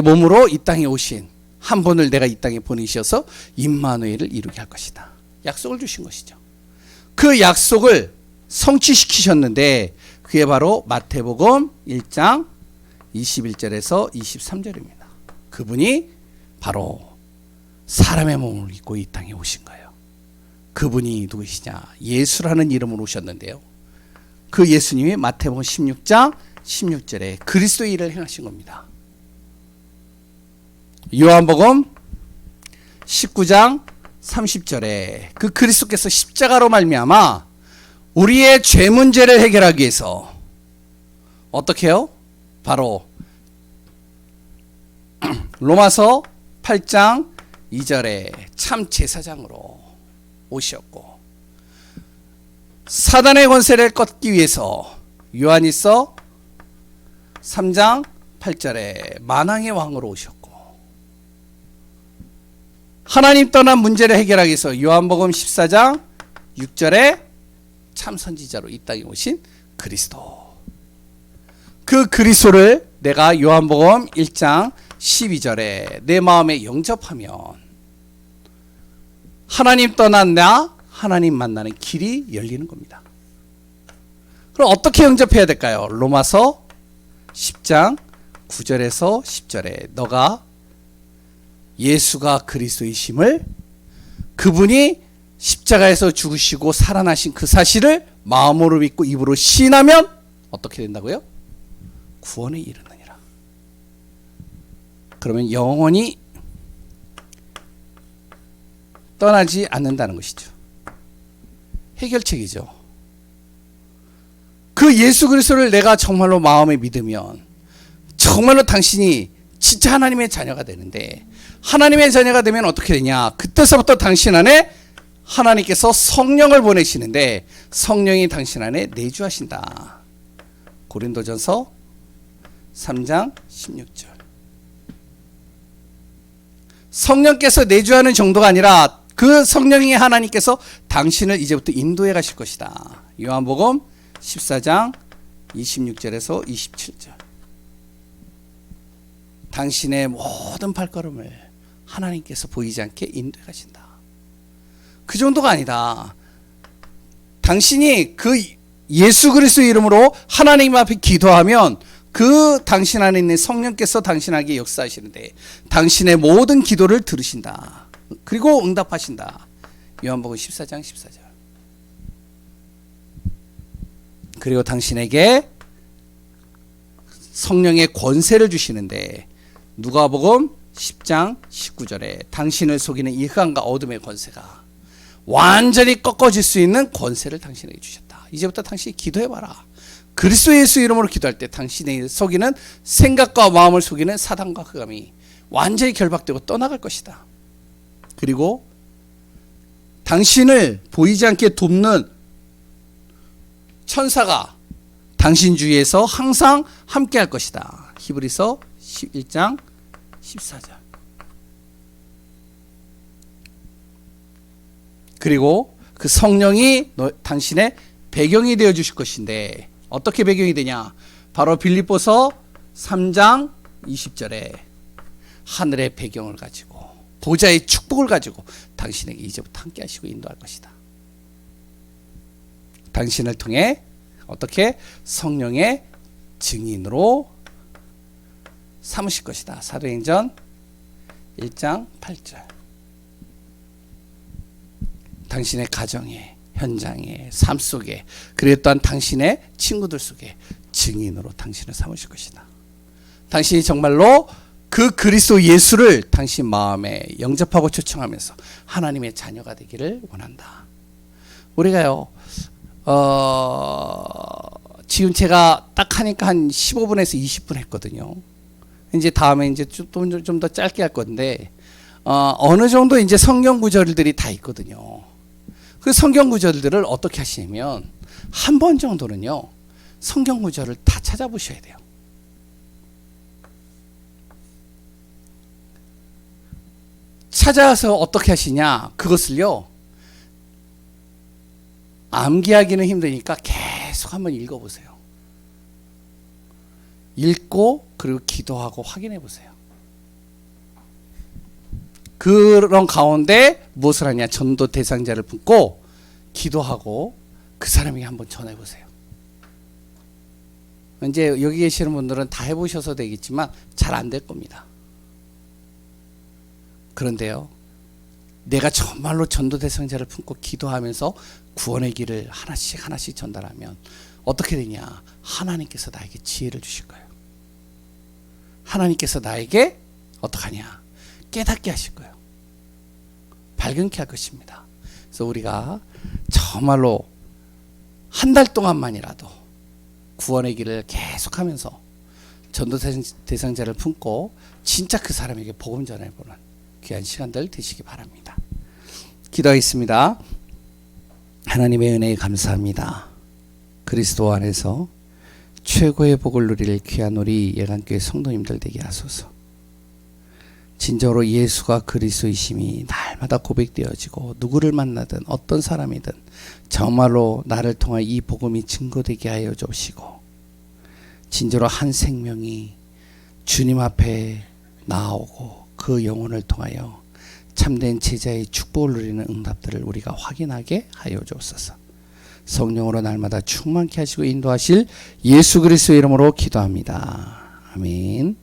몸으로 이 땅에 오신 한 분을 내가 이 땅에 보내셔서 임마누엘을 이루게 할 것이다. 약속을 주신 것이죠. 그 약속을 성취시키셨는데 그게 바로 마태복음 1장 21절에서 23절입니다. 그분이 바로 사람의 몸을 입고 이 땅에 오신 거예요. 그분이 누구시냐? 예수라는 이름으로 오셨는데요, 그 예수님이 마태복음 16장 16절에 그리스도의 일을 행하신 겁니다. 요한복음 19장 30절에 그 그리스도께서 십자가로 말미암아 우리의 죄 문제를 해결하기 위해서 어떻게 해요? 바로 로마서 8장 2절에 참 제사장으로 오셨고, 사단의 권세를 꺾기 위해서 요한일서 3장 8절에 만왕의 왕으로 오셨고, 하나님 떠난 문제를 해결하기 위해서 요한복음 14장 6절에 참 선지자로 이 땅에 오신 그리스도. 그 그리스도를 내가 요한복음 1장 12절에 내 마음에 영접하면 하나님 떠난 나, 하나님 만나는 길이 열리는 겁니다. 그럼 어떻게 영접해야 될까요? 로마서 10장 9절에서 10절에 너가 예수가 그리스도이심을, 그분이 십자가에서 죽으시고 살아나신 그 사실을 마음으로 믿고 입으로 시인하면 어떻게 된다고요? 구원에 이르느니라. 그러면 영원히 떠나지 않는다는 것이죠. 해결책이죠. 그 예수 그리스도를 내가 정말로 마음에 믿으면 정말로 당신이 진짜 하나님의 자녀가 되는데, 하나님의 자녀가 되면 어떻게 되냐? 그때서부터 당신 안에 하나님께서 성령을 보내시는데 성령이 당신 안에 내주하신다. 고린도전서 3장 16절. 성령께서 내주하는 정도가 아니라 그 성령이 하나님께서 당신을 이제부터 인도해 가실 것이다. 요한복음 14장 26절에서 27절. 당신의 모든 발걸음을 하나님께서 보이지 않게 인도해 가신다. 그 정도가 아니다. 당신이 그 예수 그리스도의 이름으로 하나님 앞에 기도하면 그 당신 안에 있는 성령께서 당신에게 역사하시는데 당신의 모든 기도를 들으신다. 그리고 응답하신다. 요한복음 14장 14절. 그리고 당신에게 성령의 권세를 주시는데 누가복음 10장 19절에 당신을 속이는 이 흑암과 어둠의 권세가 완전히 꺾어질 수 있는 권세를 당신에게 주셨다. 이제부터 당신이 기도해봐라. 그리스도 예수 이름으로 기도할 때 당신의 속이는 생각과 마음을 속이는 사단과 흑암이 완전히 결박되고 떠나갈 것이다. 그리고 당신을 보이지 않게 돕는 천사가 당신 주위에서 항상 함께 할 것이다. 히브리서 11장 14절. 그리고 그 성령이 당신의 배경이 되어 주실 것인데 어떻게 배경이 되냐? 바로 빌립보서 3장 20절에 하늘의 배경을 가지고 보좌의 축복을 가지고 당신에게 이제부터 함께 하시고 인도할 것이다. 당신을 통해 어떻게 성령의 증인으로 삼으실 것이다. 사도행전 1장 8절. 당신의 가정에, 현장에, 삶 속에, 그리고 또한 당신의 친구들 속에 증인으로 당신을 삼으실 것이다. 당신이 정말로 그 그리스도 예수를 당신 마음에 영접하고 초청하면서 하나님의 자녀가 되기를 원한다. 우리가요, 지금 제가 딱 하니까 한 15분에서 20분 했거든요. 이제 다음에 이제 좀 더 짧게 할 건데, 어느 정도 이제 성경 구절들이 다 있거든요. 그 성경 구절들을 어떻게 하시냐면, 한 번 정도는요, 성경 구절을 다 찾아보셔야 돼요. 찾아서 어떻게 하시냐, 그것을요, 암기하기는 힘드니까 계속 한번 읽어보세요. 읽고 그리고 기도하고 확인해 보세요. 그런 가운데 무엇을 하냐? 전도 대상자를 품고 기도하고 그 사람에게 한번 전해 보세요. 이제 여기 계시는 분들은 다 해보셔서 되겠지만 잘 안 될 겁니다. 그런데요, 내가 정말로 전도 대상자를 품고 기도하면서 구원의 길을 하나씩 하나씩 전달하면 어떻게 되냐? 하나님께서 나에게 지혜를 주실 거예요. 하나님께서 나에게 어떡하냐? 깨닫게 하실 거예요. 발견케 할 것입니다. 그래서 우리가 정말로 한 달 동안만이라도 구원의 길을 계속하면서 전도 대상자를 품고 진짜 그 사람에게 복음 전해보는 귀한 시간들 되시기 바랍니다. 기도하겠습니다. 하나님의 은혜에 감사합니다. 그리스도 안에서 최고의 복을 누릴 귀한 우리 예강교회 성도님들 되게 하소서. 진정으로 예수가 그리스도이심이 날마다 고백되어지고 누구를 만나든 어떤 사람이든 정말로 나를 통해 이 복음이 증거되게 하여 주시고 진정으로 한 생명이 주님 앞에 나오고 그 영혼을 통하여 참된 제자의 축복을 누리는 응답들을 우리가 확인하게 하여 주옵소서. 성령으로 날마다 충만케 하시고 인도하실 예수 그리스도의 이름으로 기도합니다. 아멘.